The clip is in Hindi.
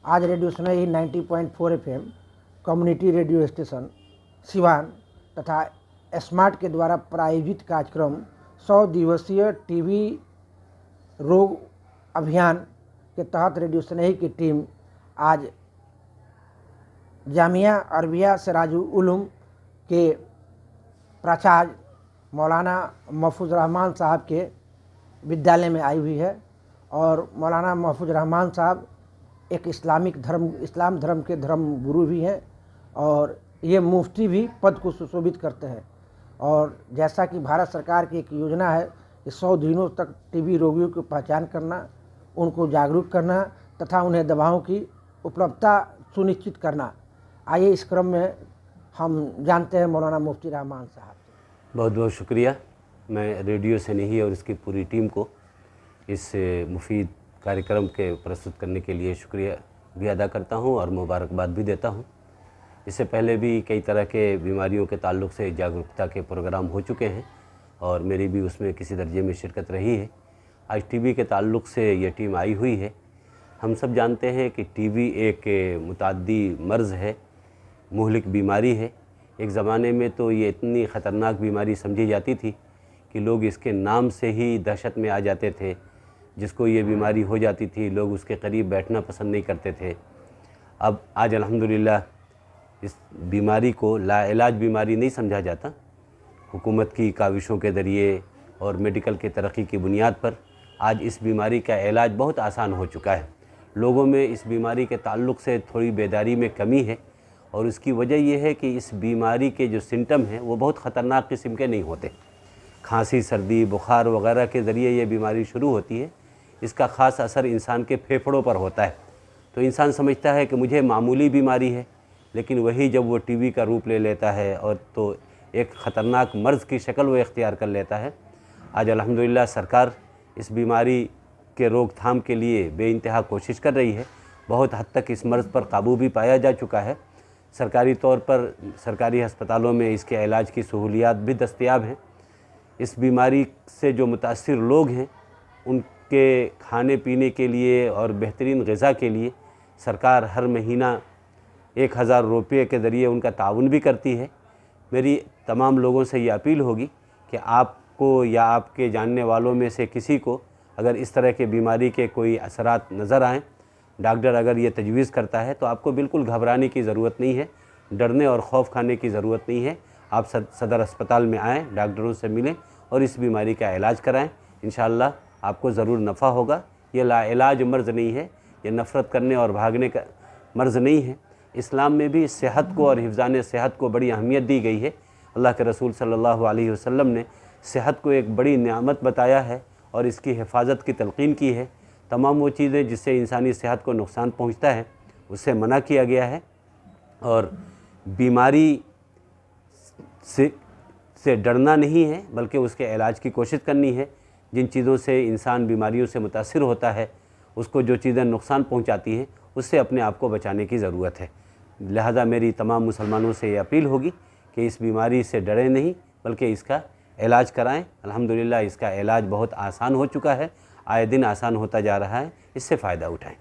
आज रेडियो स्नेही 90.4 FM community radio station Siwan तथा स्मार्ट के द्वारा प्रायोजित कार्यक्रम 100 दिवसीय टीबी रोग अभियान के तहत रेडियो स्नेही की टीम आज जामिया अरबिया सिराजुल उलूम के प्राचार्य मौलाना महफूज रहमान साहब के विद्यालय में आई हुई है। और मौलाना महफूज रहमान साहब एक इस्लाम धर्म के धर्म गुरु भी हैं और ये मुफ्ती भी पद को सुशोभित करते हैं। और जैसा कि भारत सरकार की एक योजना है कि 100 दिनों तक टीबी रोगियों की पहचान करना, उनको जागरूक करना तथा उन्हें दवाओं की उपलब्धता सुनिश्चित करना। आइए इस क्रम में हम जानते हैं मौलाना मुफ्ती रहमान साहब से। बहुत बहुत शुक्रिया। मैं रेडियो स्नेही और इसकी पूरी टीम को इस मुफीद कार्यक्रम के प्रस्तुत करने के लिए शुक्रिया भी अदा करता हूं और मुबारकबाद भी देता हूं। इससे पहले भी कई तरह के बीमारियों के ताल्लुक़ से जागरूकता के प्रोग्राम हो चुके हैं और मेरी भी उसमें किसी दर्जे में शिरकत रही है। आज टीबी के ताल्लुक़ से ये टीम आई हुई है। हम सब जानते हैं कि टीबी एक मुताद्दी मर्ज़ है, मुहलिक बीमारी है। एक ज़माने में तो ये इतनी ख़तरनाक बीमारी समझी जाती थी कि लोग इसके नाम से ही दहशत में आ जाते थे। जिसको ये बीमारी हो जाती थी लोग उसके करीब बैठना पसंद नहीं करते थे। अब आज अल्हम्दुलिल्लाह इस बीमारी को लाइलाज बीमारी नहीं समझा जाता। हुकूमत की काविशों के ज़रिए और मेडिकल की तरक्की की बुनियाद पर आज इस बीमारी का इलाज बहुत आसान हो चुका है। लोगों में इस बीमारी के ताल्लुक़ से थोड़ी बेदारी में कमी है और उसकी वजह यह है कि इस बीमारी के जो सिम्टम हैं वो बहुत ख़तरनाक किस्म के नहीं होते। खांसी, सर्दी, बुखार वगैरह के ज़रिए ये बीमारी शुरू होती है। इसका ख़ास असर इंसान के फेफड़ों पर होता है। तो इंसान समझता है कि मुझे मामूली बीमारी है, लेकिन वही जब वो टीबी का रूप ले लेता है और तो एक ख़तरनाक मर्ज़ की शक्ल वो इख्तियार कर लेता है। आज अल्हम्दुलिल्लाह सरकार इस बीमारी के रोकथाम के लिए बेइंतहा कोशिश कर रही है। बहुत हद तक इस मर्ज़ पर काबू भी पाया जा चुका है। सरकारी तौर पर सरकारी अस्पतालों में इसके इलाज की सहूलियात भी दस्तयाब हैं। इस बीमारी से जो मुतासिर लोग हैं उनके खाने पीने के लिए और बेहतरीन ग़िज़ा के लिए सरकार हर महीना 1000 रुपये के ज़रिए उनका ताउन भी करती है। मेरी तमाम लोगों से ये अपील होगी कि आपको या आपके जानने वालों में से किसी को अगर इस तरह के बीमारी के कोई असरात नज़र आएँ, डॉक्टर अगर ये तजवीज़ करता है तो आपको बिल्कुल घबराने की ज़रूरत नहीं है, डरने और खौफ खाने की ज़रूरत नहीं है। आप सदर अस्पताल में आएँ, डॉक्टरों से मिलें और इस बीमारी का इलाज कराएँ। इंशाअल्लाह आपको ज़रूर नफ़ा होगा। ये लाइलाज मर्ज़ नहीं है, ये नफ़रत करने और भागने का मर्ज़ नहीं है। इस्लाम में भी सेहत को और हिफ़्ज़ान सेहत को बड़ी अहमियत दी गई है। अल्लाह के रसूल सल्लल्लाहु अलैहि वसल्लम ने सेहत को एक बड़ी नेमत बताया है और इसकी हिफाजत की तलक़ीन की है। तमाम वो चीज़ें जिससे इंसानी सेहत को नुकसान पहुँचता है उससे मना किया गया है और बीमारी से डरना नहीं है बल्कि उसके इलाज की कोशिश करनी है। जिन चीज़ों से इंसान बीमारियों से मुतासिर होता है, उसको जो चीज़ें नुकसान पहुंचाती हैं, उससे अपने आप को बचाने की ज़रूरत है। लिहाजा मेरी तमाम मुसलमानों से ये अपील होगी कि इस बीमारी से डरें नहीं बल्कि इसका इलाज कराएं। अल्हम्दुलिल्लाह इसका इलाज बहुत आसान हो चुका है, आए दिन आसान होता जा रहा है। इससे फ़ायदा उठाएं।